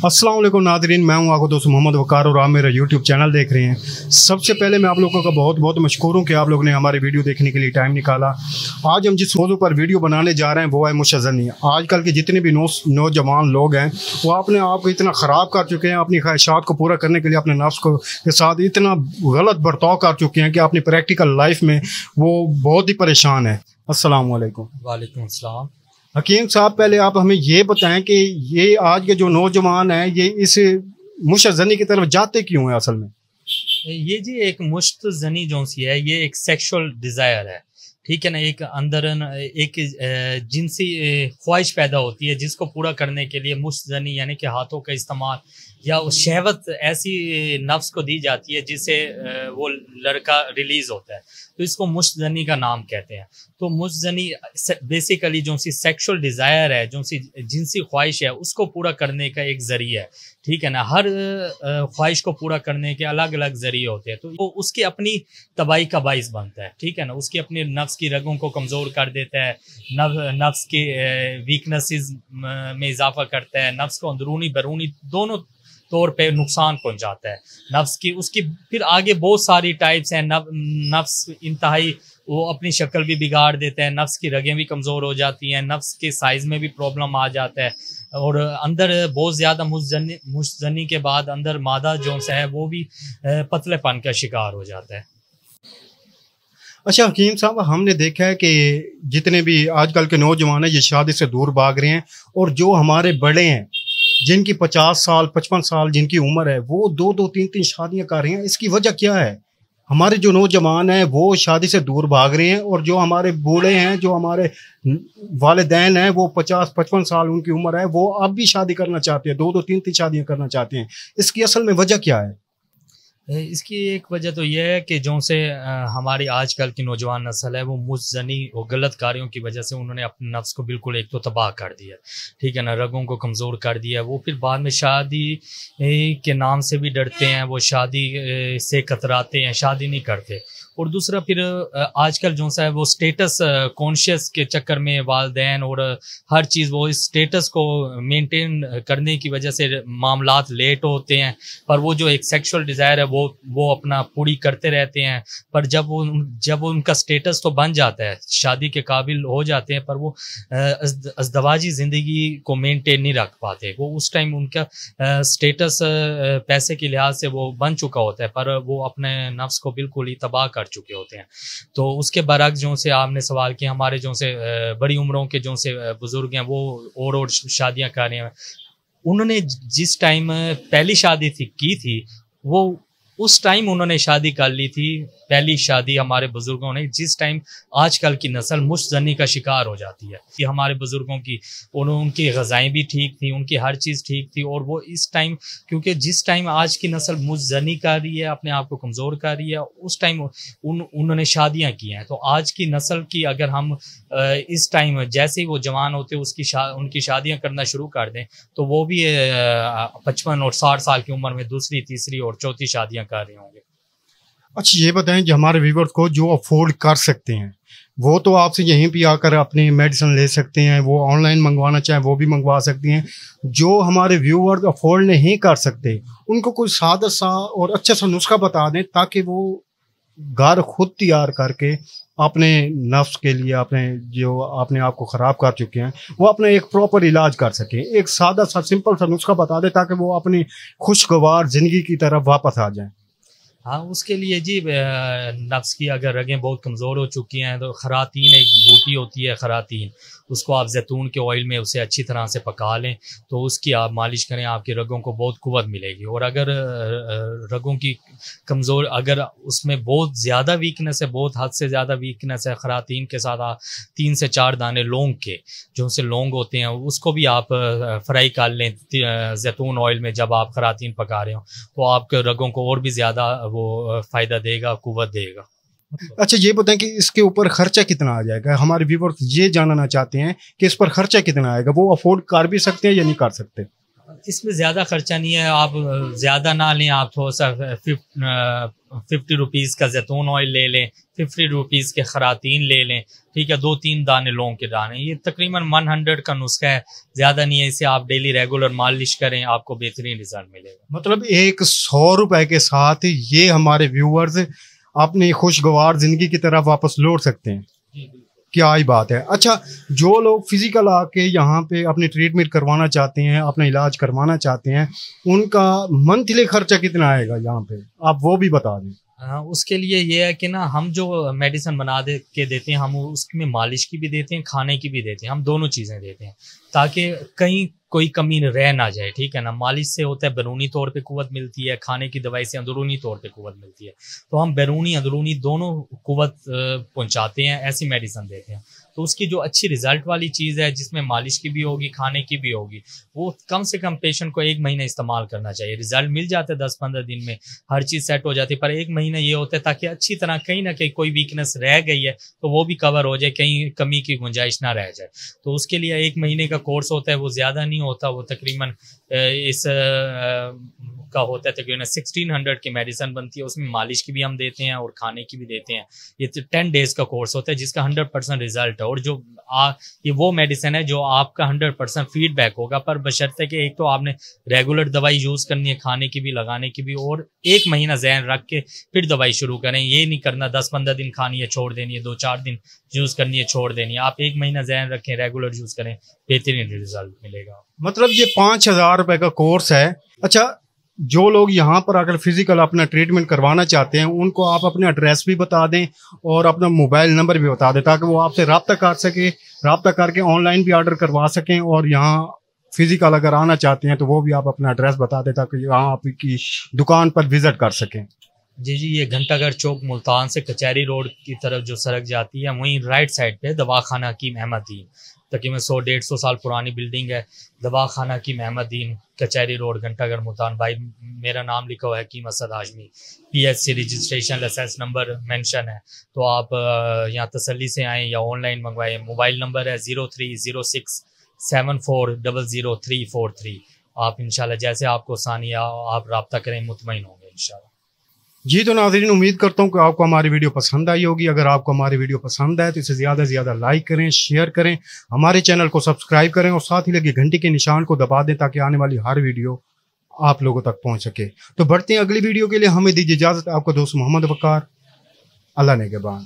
अस्सलाम वालेकुम नाज़रीन, मैं हूं आपको दोस्त मोहम्मद वकार और आप मेरा यूट्यूब चैनल देख रहे हैं। सबसे पहले मैं आप लोगों का बहुत बहुत मशकूर हूं कि आप लोगों ने हमारी वीडियो देखने के लिए टाइम निकाला। आज हम जिस मौजू पर वीडियो बनाने जा रहे हैं वो है मुशज़नी। आजकल के जितने भी नौजवान लोग हैं वो अपने आप को इतना ख़राब कर चुके हैं, अपनी ख्वाहिशात को पूरा करने के लिए अपने नफ्स को के साथ इतना गलत बर्ताव कर चुके हैं कि अपनी प्रैक्टिकल लाइफ में वो बहुत ही परेशान है। अस्सलाम वालेकुम। वालेकुम अस्सलाम। हकीम साहब, पहले आप हमें ये बताएं कि ये आज के जो नौजवान हैं ये इस मुशज़नी की तरफ जाते क्यों हैं असल में? ये जी एक मुश्तज़नी जो सी है ये एक सेक्सुअल डिज़ायर है, ठीक है ना। एक अंदर एक जिनसी ख्वाहिश पैदा होती है जिसको पूरा करने के लिए मुश्तज़नी यानी कि हाथों का इस्तेमाल या उस शहवत ऐसी नफ्स को दी जाती है जिससे वो लड़का रिलीज़ होता है, तो इसको मुश्तज़नी का नाम कहते हैं। तो मुश्तज़नी बेसिकली जो सी सेक्सुअल डिज़ायर है, जो सी जिनसी ख्वाहिश है, उसको पूरा करने का एक ज़रिया है, ठीक है ना। हर ख्वाहिश को पूरा करने के अलग अलग ज़रिए होते हैं, तो वो उसकी अपनी तबाही का बाइस बनता है, ठीक है ना। उसकी अपनी नफ्स की रगों को कमज़ोर कर देता है, नफ्स के वीकनेसेस में इजाफा करता है, नफ्स को अंदरूनी बैरूनी दोनों तौर पे नुकसान पहुंचाता है नफ्स की। उसकी फिर आगे बहुत सारी टाइप्स हैं। नफ्स इंतहाई वो अपनी शक्ल भी बिगाड़ देता है, नफ्स की रगें भी कमज़ोर हो जाती हैं, नफ्स के साइज़ में भी प्रॉब्लम आ जाता है, और अंदर बहुत ज़्यादा मुश्तज़नी के बाद अंदर मादा जो है वो भी पतलेपन का शिकार हो जाता है। अच्छा हकीम साहब, हमने देखा है कि जितने भी आजकल के नौजवान हैं ये शादी से दूर भाग रहे हैं, और जो हमारे बड़े हैं जिनकी 50 साल 55 साल जिनकी उम्र है वो 2-2 3-3 शादियां कर रहे हैं। इसकी वजह क्या है? हमारे जो नौजवान हैं वो शादी से दूर भाग रहे हैं, और जो हमारे बूढ़े हैं, जो हमारे वालिदैन हैं, वो 50-55 साल उनकी उम्र है, वो अब भी शादी करना चाहते हैं, 2-2 3-3 शादियां करना चाहते हैं। इसकी असल में वजह क्या है? इसकी एक वजह तो यह है कि जो से हमारी आजकल की नौजवान नस्ल है वो मुश्तज़नी और गलत कार्यों की वजह से उन्होंने अपने नफ्स को बिल्कुल एक तो तबाह कर दिया, ठीक है ना, रगों को कमज़ोर कर दिया। वो फिर बाद में शादी के नाम से भी डरते हैं, वो शादी से कतराते हैं, शादी नहीं करते। और दूसरा फिर आजकल जो सा है वो स्टेटस कॉन्शियस के चक्कर में वालिदैन और हर चीज़ वो इस स्टेटस को मेंटेन करने की वजह से मामलात लेट होते हैं, पर वो जो एक सेक्सुअल डिज़ायर है वो अपना पूरी करते रहते हैं। पर जब उनका स्टेटस तो बन जाता है, शादी के काबिल हो जाते हैं, पर वो अज़दवाजी ज़िंदगी को मेंटेन नहीं रख पाते। वो उस टाइम उनका स्टेटस पैसे के लिहाज से वो बन चुका होता है, पर वो अपने नफ्स को बिल्कुल ही तबाह कर चुके होते हैं। तो उसके बरक्स जो से आपने सवाल किया, हमारे जो से बड़ी उम्रों के जो से बुजुर्ग हैं वो और शादियां कर रहे हैं। उन्होंने जिस टाइम पहली शादी की थी वो उस टाइम उन्होंने शादी कर ली थी, पहली शादी हमारे बुजुर्गों ने। जिस टाइम आजकल की नस्ल मुश्तज़नी का शिकार हो जाती है, कि हमारे बुजुर्गों की उनकी ग़िज़ाएं भी ठीक थी, उनकी हर चीज़ ठीक थी, और वो इस टाइम क्योंकि जिस टाइम आज की नस्ल मुश्तज़नी कर रही है, अपने आप को कमज़ोर कर रही है, उस टाइम उन्होंने शादियाँ की हैं। तो आज की नस्ल की अगर हम इस टाइम जैसे ही वो जवान होते उनकी शादियाँ करना शुरू कर दें तो वो भी 55 और 60 साल की उम्र में दूसरी, तीसरी और चौथी शादियाँ कर रहे होंगे। अच्छा ये बताएं कि हमारे व्यूवर्स को जो अफोर्ड कर सकते हैं वो तो आपसे यहीं पे आकर अपनी मेडिसिन ले सकते हैं, वो ऑनलाइन मंगवाना चाहें वो भी मंगवा सकती हैं। जो हमारे व्यूवर्स अफोर्ड नहीं कर सकते उनको कोई सादा सा और अच्छा सा नुस्खा बता दें ताकि वो घर खुद तैयार करके अपने नफ्स के लिए, अपने आप को ख़राब कर चुके हैं, वो अपना एक प्रॉपर इलाज कर सकें। एक सादा सा सिंपल सा नुस्खा बता दें ताकि वो अपनी खुशगवार ज़िंदगी की तरफ वापस आ जाएं। हाँ, उसके लिए जी नफ्स की अगर रगें बहुत कमज़ोर हो चुकी हैं तो खरातीन एक बूटी होती है, खरातीन, उसको आप जैतून के ऑयल में उसे अच्छी तरह से पका लें तो उसकी आप मालिश करें, आपके रगों को बहुत कुव्वत मिलेगी। और अगर रगों की कमज़ोर, अगर उसमें बहुत ज़्यादा वीकनेस है, बहुत हद से ज़्यादा वीकनेस है, खरातीन के साथ आप 3 से 4 दाने लौंग के, जो से लौंग होते हैं, उसको भी आप फ्राई कर लें जैतून ऑयल में जब आप खरातीन पका रहे हो, तो आपके रगों को और भी ज़्यादा वो फ़ायदा देगा, कुव्वत देगा। अच्छा ये बताएं कि इसके ऊपर खर्चा कितना आ जाएगा? हमारे व्यूवर्स ये जानना चाहते हैं कि इस पर खर्चा कितना आएगा, वो अफोर्ड कर भी सकते हैं या नहीं कर सकते? इसमें ज़्यादा खर्चा नहीं है, आप ज़्यादा ना लें, आप थोड़ा सा 50 रुपीज़ का जैतून ऑयल ले लें, 50 रुपीज़ के खरातीन ले लें, ठीक है, 2-3 दाने लौंग के दाने, ये तकरीबन 100 का नुस्खा है, ज़्यादा नहीं है। इसे आप डेली रेगुलर मालिश करें, आपको बेहतरीन रिजल्ट मिलेगा। मतलब एक 100 रुपए के साथ ये हमारे व्यूवर्स अपनी खुशगवार जिंदगी की तरफ वापस लौट सकते हैं। क्या ही बात है। अच्छा, जो लोग फिजिकल आके यहाँ पे अपनी ट्रीटमेंट करवाना चाहते हैं, अपना इलाज करवाना चाहते हैं, उनका मंथली खर्चा कितना आएगा यहाँ पे, आप वो भी बता दें। उसके लिए ये है कि ना, हम जो मेडिसिन बना के देते हैं, हम उसमें मालिश की भी देते हैं, खाने की भी देते हैं, हम दोनों चीज़ें देते हैं ताकि कहीं कोई कमी रह ना जाए, ठीक है ना। मालिश से होता है बैरूनी तौर पे कुव्वत मिलती है, खाने की दवाई से अंदरूनी तौर पे कुव्वत मिलती है, तो हम बैरूनी अंदरूनी दोनों कुव्वत पहुंचाते हैं, ऐसी मेडिसिन देते हैं। तो उसकी जो अच्छी रिजल्ट वाली चीज़ है, जिसमें मालिश की भी होगी, खाने की भी होगी, वो कम से कम पेशेंट को 1 महीना इस्तेमाल करना चाहिए। रिजल्ट मिल जाता है 10-15 दिन में, हर चीज़ सेट हो जाती है, पर 1 महीना ये होता है ताकि अच्छी तरह कहीं ना कहीं कोई वीकनेस रह गई है तो वो भी कवर हो जाए, कहीं कमी की गुंजाइश ना रह जाए। तो उसके लिए 1 महीने का कोर्स होता है, वो ज़्यादा नहीं होता, वो तकरीबन इस का होता है तकरीबन 1600 की मेडिसिन बनती है, उसमें मालिश की भी हम देते हैं और खाने की भी देते हैं। ये 10 डेज का कोर्स होता है जिसका 100% रिजल्ट है, और जो ये वो मेडिसिन है जो आपका 100% फीडबैक होगा, पर बशर्ते कि एक तो आपने रेगुलर दवाई यूज़ करनी है, खाने की भी, लगाने की भी, और 1 महीना ज़हन रख के फिर दवाई शुरू करें। ये नहीं करना 10-15 दिन खानी है छोड़ देनी है, 2-4 दिन यूज़ करनी है छोड़ देनी है। आप 1 महीना ज़हन रखें, रेगुलर यूज़ करें, बेहतरीन रिजल्ट मिलेगा। मतलब ये 5000 रुपए का कोर्स है। अच्छा, जो लोग यहाँ पर अगर फिजिकल अपना ट्रीटमेंट करवाना चाहते हैं, उनको आप अपना एड्रेस भी बता दें और अपना मोबाइल नंबर भी बता दें ताकि वो आपसे रब्ता कर सके, रब्ता करके ऑनलाइन भी ऑर्डर करवा सकें, और यहाँ फिजिकल अगर आना चाहते हैं तो वो भी आप अपना एड्रेस बता दें ताकि यहाँ आपकी दुकान पर विजिट कर सकें। जी, ये घंटाघर चौक मुल्तान से कचहरी रोड की तरफ जो सड़क जाती है, वहीं राइट साइड पे दवाखाना हकीम अहमदीन, तकरीबन 100-150 साल पुरानी बिल्डिंग है, दवाखाना हकीम अहमदीन, कचहरी रोड, घंटाघर मुल्तान। भाई मेरा नाम लिखा हुआ है Hakim Asad Hashmi, PHC registration licence number mention है। तो आप यहाँ तसल्ली से आएँ या ऑनलाइन मंगवाएं। मोबाइल नंबर है 030674000343। आप इंशाल्लाह जैसे आपको आसानी आप रब्ता करें, मुतमईन होंगे इंशाल्लाह। जी तो नाज़रीन, उम्मीद करता हूँ कि आपको हमारी वीडियो पसंद आई होगी। अगर आपको हमारी वीडियो पसंद आए तो इसे ज़्यादा से ज़्यादा लाइक करें, शेयर करें, हमारे चैनल को सब्सक्राइब करें और साथ ही लगे घंटी के निशान को दबा दें ताकि आने वाली हर वीडियो आप लोगों तक पहुँच सके। तो बढ़ते हैं अगली वीडियो के लिए, हमें दीजिए इजाज़त। आपका दोस्त मोहम्मद वकार, अल्लाह नेगहबान।